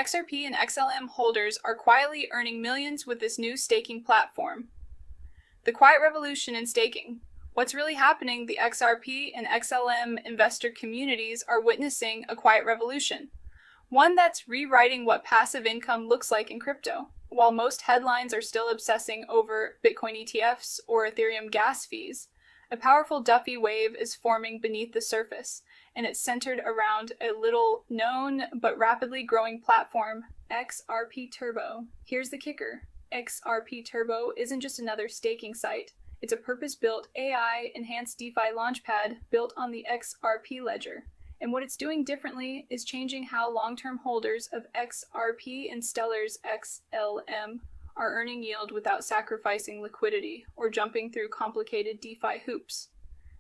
XRP and XLM holders are quietly earning millions with this new staking platform. The quiet revolution in staking. What's really happening? The XRP and XLM investor communities are witnessing a quiet revolution, one that's rewriting what passive income looks like in crypto. While most headlines are still obsessing over Bitcoin ETFs or Ethereum gas fees, a powerful Duffy wave is forming beneath the surface, and it's centered around a little known but rapidly growing platform, XRP Turbo. Here's the kicker. XRP Turbo isn't just another staking site. It's a purpose-built AI-enhanced DeFi launchpad built on the XRP ledger. And what it's doing differently is changing how long-term holders of XRP and Stellar's XLM are earning yield without sacrificing liquidity or jumping through complicated DeFi hoops.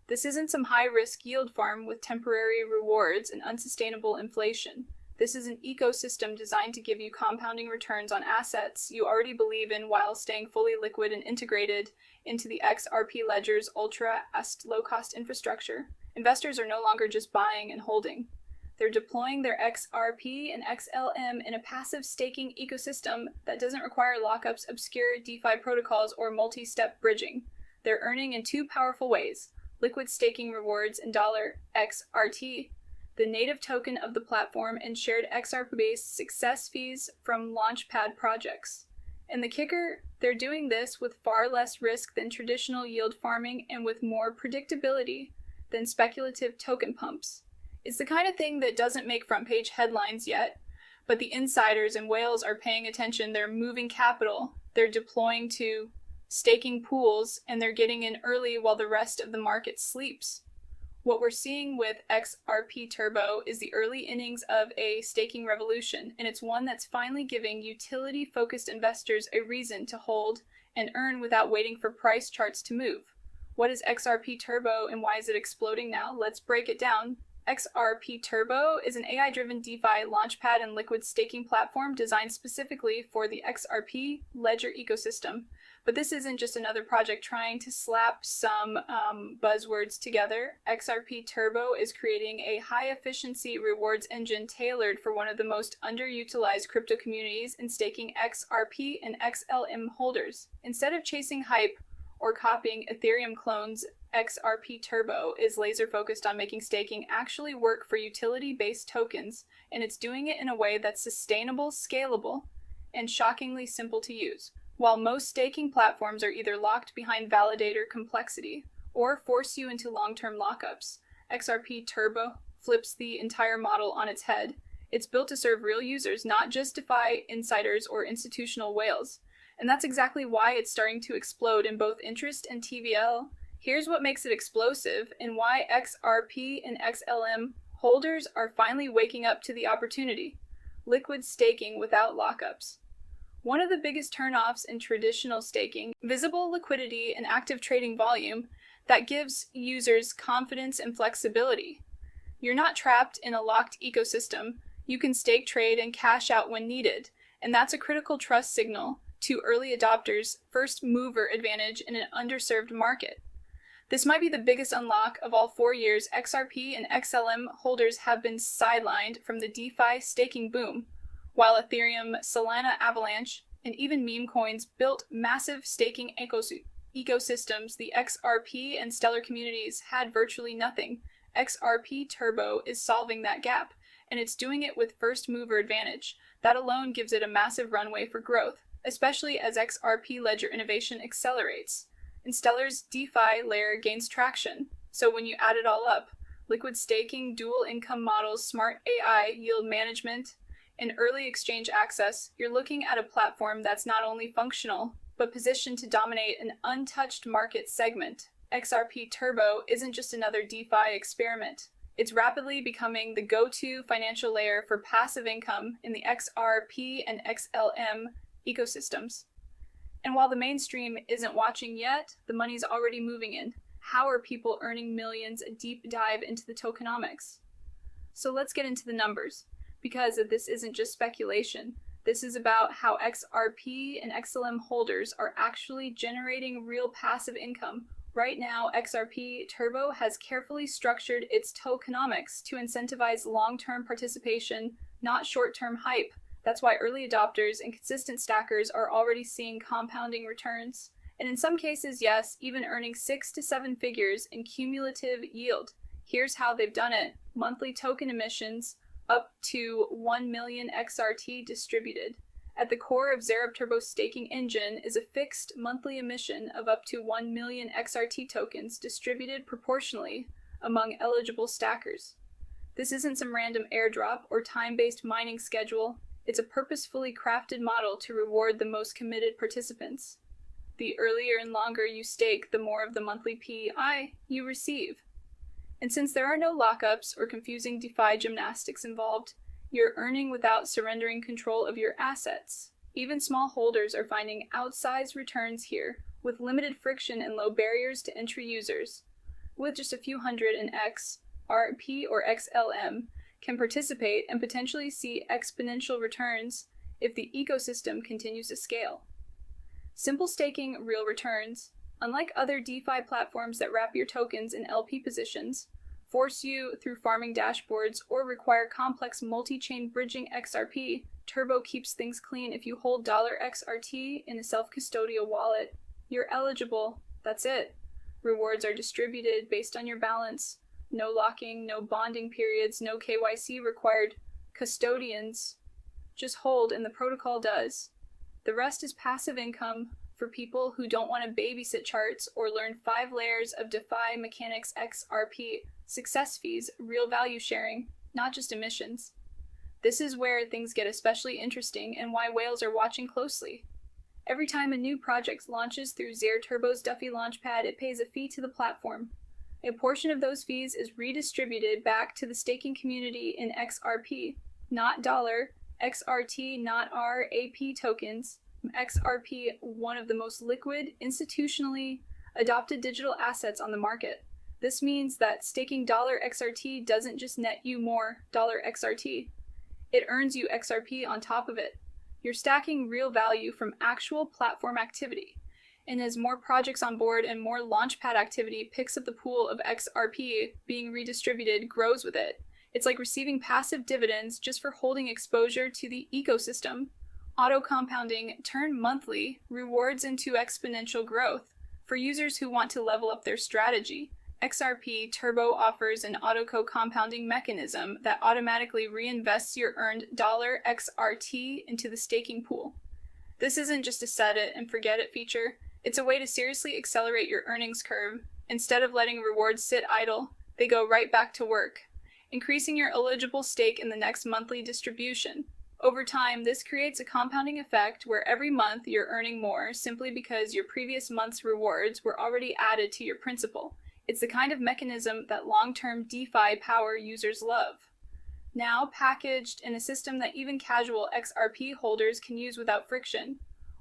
This isn't some high-risk yield farm with temporary rewards and unsustainable inflation. This is an ecosystem designed to give you compounding returns on assets you already believe in while staying fully liquid and integrated into the XRP ledger's ultra-fast low-cost infrastructure. Investors are no longer just buying and holding. They're deploying their XRP and XLM in a passive staking ecosystem that doesn't require lockups, obscure DeFi protocols, or multi-step bridging. They're earning in two powerful ways: liquid staking rewards in $XRT, the native token of the platform, and shared XRP-based success fees from launchpad projects. And the kicker, they're doing this with far less risk than traditional yield farming and with more predictability than speculative token pumps. It's the kind of thing that doesn't make front-page headlines yet, but the insiders and whales are paying attention. They're moving capital, they're deploying to staking pools, and they're getting in early while the rest of the market sleeps. What we're seeing with XRP Turbo is the early innings of a staking revolution, and it's one that's finally giving utility-focused investors a reason to hold and earn without waiting for price charts to move. What is XRP Turbo and why is it exploding now? Let's break it down. XRP Turbo is an AI-driven DeFi launchpad and liquid staking platform designed specifically for the XRP ledger ecosystem. But this isn't just another project trying to slap some buzzwords together. XRP Turbo is creating a high-efficiency rewards engine tailored for one of the most underutilized crypto communities in staking XRP and XLM holders. Instead of chasing hype or copying Ethereum clones, XRP Turbo is laser-focused on making staking actually work for utility-based tokens, and it's doing it in a way that's sustainable, scalable, and shockingly simple to use. While most staking platforms are either locked behind validator complexity or force you into long-term lockups, XRP Turbo flips the entire model on its head. It's built to serve real users, not just DeFi insiders or institutional whales. And that's exactly why it's starting to explode in both interest and TVL. Here's what makes it explosive and why XRP and XLM holders are finally waking up to the opportunity. Liquid staking without lockups. One of the biggest turnoffs in traditional staking, visible liquidity and active trading volume that gives users confidence and flexibility. You're not trapped in a locked ecosystem. You can stake, trade, and cash out when needed, and that's a critical trust signal to early adopters' first mover advantage in an underserved market. This might be the biggest unlock of all 4 years. XRP and XLM holders have been sidelined from the DeFi staking boom, while Ethereum, Solana Avalanche, and even meme coins built massive staking ecosystems. The XRP and Stellar communities had virtually nothing. XRP Turbo is solving that gap, and it's doing it with first mover advantage. That alone gives it a massive runway for growth, especially as XRP ledger innovation accelerates and Stellar's DeFi layer gains traction. So when you add it all up, liquid staking, dual income models, smart AI, yield management, and early exchange access, you're looking at a platform that's not only functional, but positioned to dominate an untouched market segment. XRP Turbo isn't just another DeFi experiment. It's rapidly becoming the go-to financial layer for passive income in the XRP and XLM ecosystems. And while the mainstream isn't watching yet, the money's already moving in. How are people earning millions? A deep dive into the tokenomics. So let's get into the numbers, because this isn't just speculation. This is about how XRP and XLM holders are actually generating real passive income. Right now, XRP Turbo has carefully structured its tokenomics to incentivize long-term participation, not short-term hype. That's why early adopters and consistent stackers are already seeing compounding returns, and in some cases, yes, even earning 6 to 7 figures in cumulative yield. Here's how they've done it. Monthly token emissions up to 1 million XRT distributed. At the core of Xerib Turbo's staking engine is a fixed monthly emission of up to 1 million XRT tokens distributed proportionally among eligible stackers. This isn't some random airdrop or time-based mining schedule. It's a purposefully crafted model to reward the most committed participants. The earlier and longer you stake, the more of the monthly PI you receive. And since there are no lockups or confusing DeFi gymnastics involved, you're earning without surrendering control of your assets. Even small holders are finding outsized returns here, with limited friction and low barriers to entry users. With just a few hundred in XRP or XLM, can participate and potentially see exponential returns if the ecosystem continues to scale. Simple staking, real returns. Unlike other DeFi platforms that wrap your tokens in LP positions, force you through farming dashboards, or require complex multi-chain bridging XRP, Turbo keeps things clean. If you hold $XRT in a self-custodial wallet, you're eligible. That's it. Rewards are distributed based on your balance. No locking, no bonding periods, no KYC required. Custodians just hold and the protocol does. The rest is passive income for people who don't want to babysit charts or learn 5 layers of DeFi mechanics. XRP success fees, real value sharing, not just emissions. This is where things get especially interesting and why whales are watching closely. Every time a new project launches through Xerib Turbo's Duffy Launchpad, it pays a fee to the platform. A portion of those fees is redistributed back to the staking community in XRP, not XRT, not our AP tokens. XRP, one of the most liquid, institutionally adopted digital assets on the market. This means that staking $XRT doesn't just net you more $XRT. It earns you XRP on top of it. You're stacking real value from actual platform activity. And as more projects on board and more launchpad activity picks up, the pool of XRP being redistributed grows with it. It's like receiving passive dividends just for holding exposure to the ecosystem. Auto compounding turned monthly rewards into exponential growth. For users who want to level up their strategy, XRP Turbo offers an auto compounding mechanism that automatically reinvests your earned $XRT into the staking pool. This isn't just a set it and forget it feature. It's a way to seriously accelerate your earnings curve. Instead of letting rewards sit idle, they go right back to work, increasing your eligible stake in the next monthly distribution. Over time, this creates a compounding effect where every month you're earning more simply because your previous month's rewards were already added to your principal. It's the kind of mechanism that long-term DeFi power users love. Now packaged in a system that even casual XRP holders can use without friction.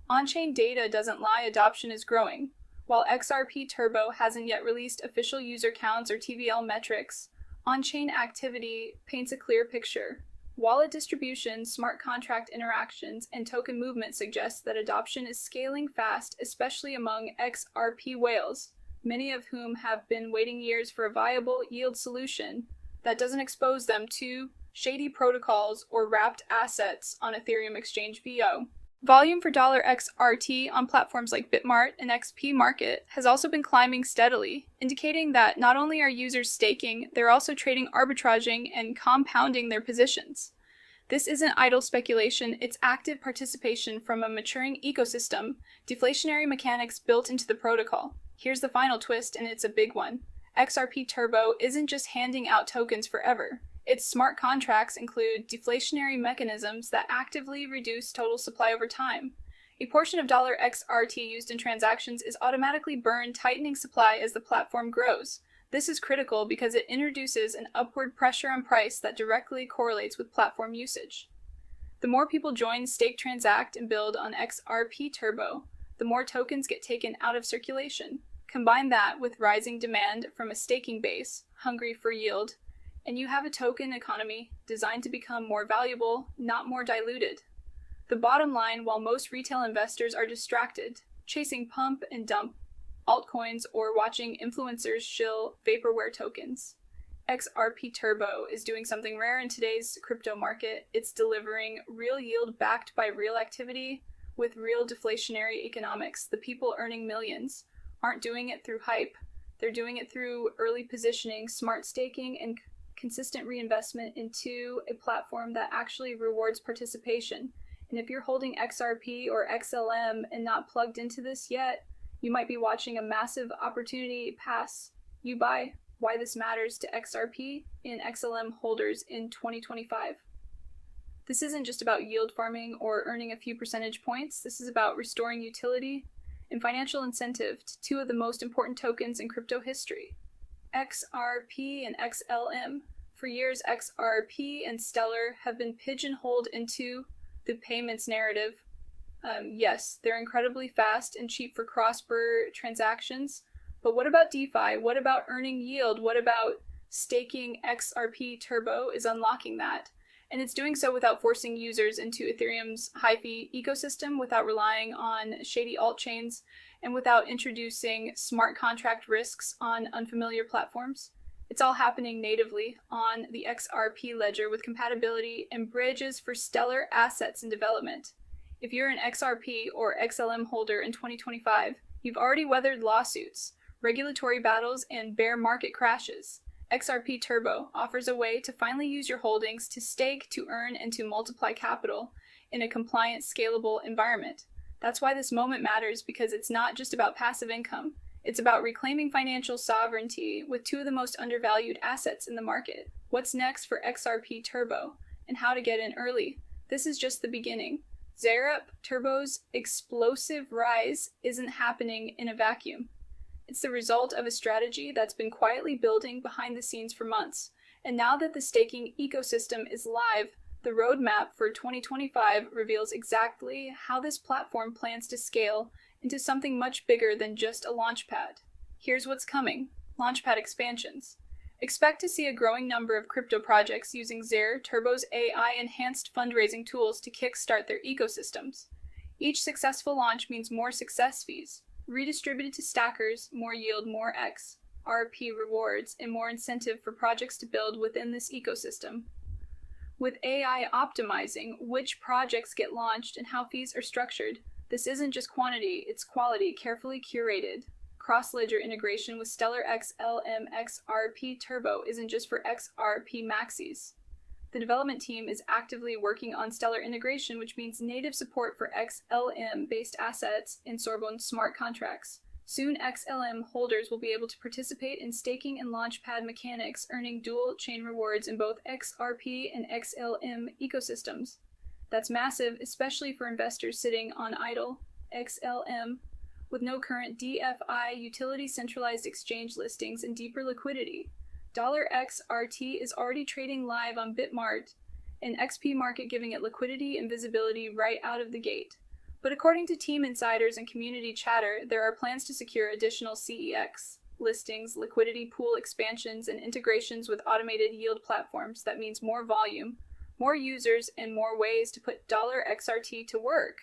On-chain data doesn't lie, adoption is growing. While XRP Turbo hasn't yet released official user counts or TVL metrics, on-chain activity paints a clear picture. Wallet distribution, smart contract interactions, and token movement suggest that adoption is scaling fast, especially among XRP whales, many of whom have been waiting years for a viable yield solution that doesn't expose them to shady protocols or wrapped assets on Ethereum exchange VO. Volume for $XRT on platforms like Bitmart and XP Market has also been climbing steadily, indicating that not only are users staking, they're also trading, arbitraging, and compounding their positions. This isn't idle speculation, it's active participation from a maturing ecosystem, deflationary mechanics built into the protocol. Here's the final twist, and it's a big one. XRP Turbo isn't just handing out tokens forever. Its smart contracts include deflationary mechanisms that actively reduce total supply over time. A portion of $XRT used in transactions is automatically burned, tightening supply as the platform grows. This is critical because it introduces an upward pressure on price that directly correlates with platform usage. The more people join, stake, transact, and build on XRP Turbo, the more tokens get taken out of circulation. Combine that with rising demand from a staking base, hungry for yield, and you have a token economy designed to become more valuable, not more diluted. The bottom line, while most retail investors are distracted, chasing pump and dump altcoins or watching influencers shill vaporware tokens, XRP Turbo is doing something rare in today's crypto market. It's delivering real yield backed by real activity with real deflationary economics. The people earning millions aren't doing it through hype. They're doing it through early positioning, smart staking, and consistent reinvestment into a platform that actually rewards participation. And if you're holding XRP or XLM and not plugged into this yet, you might be watching a massive opportunity pass you by. Why this matters to XRP and XLM holders in 2025. This isn't just about yield farming or earning a few percentage points. This is about restoring utility and financial incentive to two of the most important tokens in crypto history, XRP and XLM. For years, XRP and Stellar have been pigeonholed into the payments narrative. Yes, they're incredibly fast and cheap for cross-border transactions. But what about DeFi? What about earning yield? What about staking? XRP Turbo is unlocking that. And it's doing so without forcing users into Ethereum's high-fee ecosystem, without relying on shady altchains, and without introducing smart contract risks on unfamiliar platforms. It's all happening natively on the XRP ledger with compatibility and bridges for Stellar assets in development. If you're an XRP or XLM holder in 2025, you've already weathered lawsuits, regulatory battles, and bear market crashes. XRP Turbo offers a way to finally use your holdings to stake, to earn, and to multiply capital in a compliant, scalable environment. That's why this moment matters, because it's not just about passive income. It's about reclaiming financial sovereignty with two of the most undervalued assets in the market. What's next for XRP Turbo, and how to get in early? This is just the beginning. XRP Turbo's explosive rise isn't happening in a vacuum. It's the result of a strategy that's been quietly building behind the scenes for months. And now that the staking ecosystem is live, the roadmap for 2025 reveals exactly how this platform plans to scale into something much bigger than just a launchpad. Here's what's coming: launchpad expansions. Expect to see a growing number of crypto projects using XRP Turbo's AI-enhanced fundraising tools to kickstart their ecosystems. Each successful launch means more success fees, redistributed to stackers, more yield, more XRP rewards, and more incentive for projects to build within this ecosystem. With AI optimizing which projects get launched and how fees are structured, this isn't just quantity, it's quality, carefully curated. Cross-ledger integration with Stellar XLM XRP Turbo isn't just for XRP maxis. The development team is actively working on Stellar integration, which means native support for XLM-based assets in Sorbonne smart contracts. Soon, XLM holders will be able to participate in staking and launchpad mechanics, earning dual chain rewards in both XRP and XLM ecosystems. That's massive, especially for investors sitting on idle XLM with no current DFI utility, centralized exchange listings, and deeper liquidity. $XRT is already trading live on Bitmart, an XP market giving it liquidity and visibility right out of the gate. But according to team insiders and community chatter, there are plans to secure additional CEX listings, liquidity pool expansions, and integrations with automated yield platforms. That means more volume, more users, and more ways to put $XRT to work.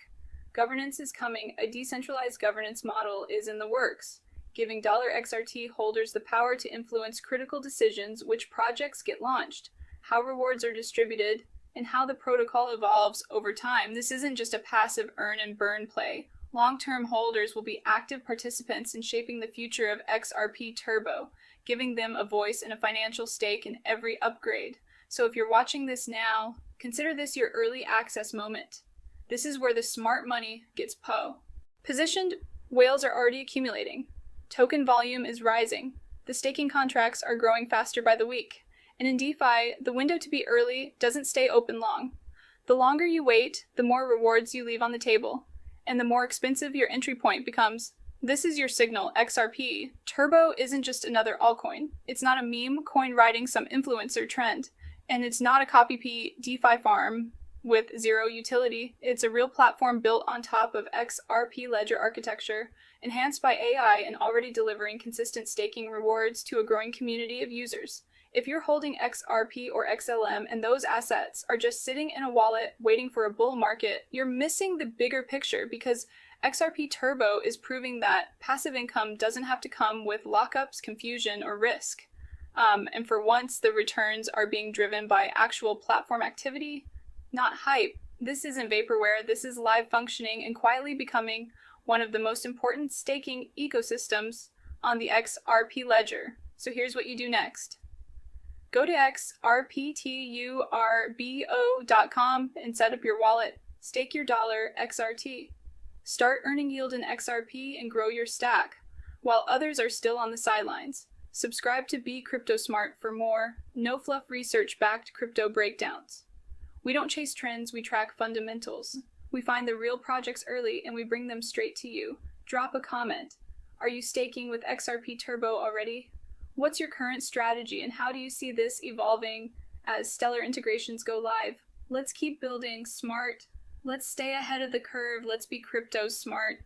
Governance is coming. A decentralized governance model is in the works, giving $XRT holders the power to influence critical decisions: which projects get launched, how rewards are distributed, and how the protocol evolves over time. This isn't just a passive earn and burn play. Long-term holders will be active participants in shaping the future of XRP Turbo, giving them a voice and a financial stake in every upgrade. So if you're watching this now, consider this your early access moment. This is where the smart money gets positioned. Whales are already accumulating. Token volume is rising. The staking contracts are growing faster by the week. And in DeFi, the window to be early doesn't stay open long. The longer you wait, the more rewards you leave on the table, and the more expensive your entry point becomes. This is your signal. XRP Turbo isn't just another altcoin. It's not a meme coin riding some influencer trend. And it's not a copy DeFi farm with zero utility. It's a real platform built on top of XRP ledger architecture, enhanced by AI, and already delivering consistent staking rewards to a growing community of users. If you're holding XRP or XLM and those assets are just sitting in a wallet waiting for a bull market, you're missing the bigger picture, because XRP Turbo is proving that passive income doesn't have to come with lockups, confusion, or risk. And for once, the returns are being driven by actual platform activity, not hype. This isn't vaporware, this is live functioning and quietly becoming one of the most important staking ecosystems on the XRP ledger. So here's what you do next. Go to xrpturbo.com and set up your wallet. Stake your dollar XRT. Start earning yield in XRP and grow your stack, while others are still on the sidelines. Subscribe to Be Crypto Smart for more no-fluff research-backed crypto breakdowns. We don't chase trends, we track fundamentals. We find the real projects early and we bring them straight to you. Drop a comment. Are you staking with XRP Turbo already? What's your current strategy and how do you see this evolving as stellar integrations go live? Let's keep building smart. Let's stay ahead of the curve. Let's be crypto smart.